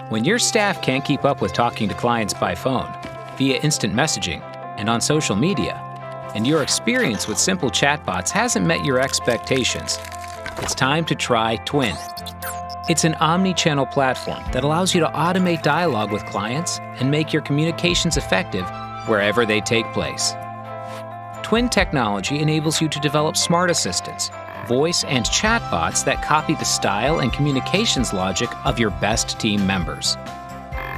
When your staff can't keep up with talking to clients by phone, via instant messaging, and on social media, and your experience with simple chatbots hasn't met your expectations, it's time to try Twin. It's an omni-channel platform that allows you to automate dialogue with clients and make your communications effective wherever they take place. Twin technology enables you to develop smart assistants, voice and chatbots that copy the style and communications logic of your best team members.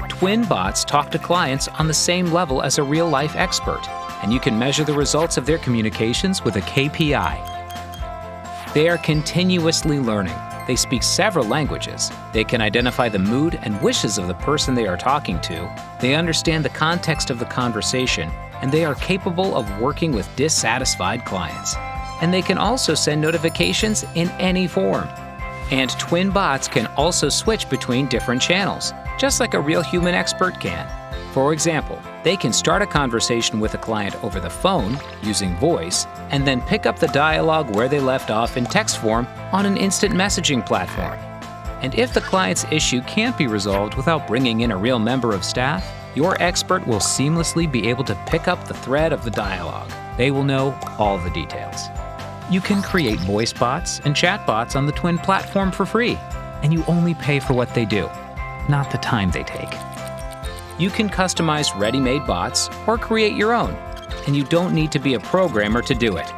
Twin bots talk to clients on the same level as a real-life expert, and you can measure the results of their communications with a KPI. They are continuously learning. They speak several languages. They can identify the mood and wishes of the person they are talking to. They understand the context of the conversation, and they are capable of working with dissatisfied clients. And they can also send notifications in any form. And Twin bots can also switch between different channels, just like a real human expert can. For example, they can start a conversation with a client over the phone using voice, and then pick up the dialogue where they left off in text form on an instant messaging platform. And if the client's issue can't be resolved without bringing in a real member of staff, your expert will seamlessly be able to pick up the thread of the dialogue. They will know all the details. You can create voice bots and chat bots on the Twin platform for free, and you only pay for what they do, not the time they take. You can customize ready-made bots or create your own, and you don't need to be a programmer to do it.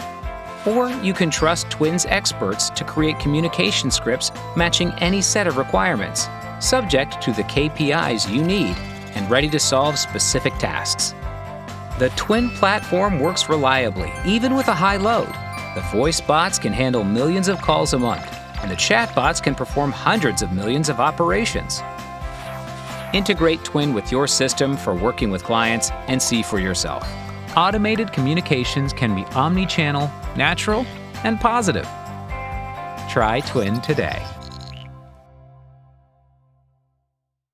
Or you can trust Twin's experts to create communication scripts matching any set of requirements, subject to the KPIs you need and ready to solve specific tasks. The Twin platform works reliably, even with a high load. The voice bots can handle millions of calls a month, and the chat bots can perform hundreds of millions of operations. Integrate Twin with your system for working with clients and see for yourself. Automated communications can be omni-channel, natural, and positive. Try Twin today.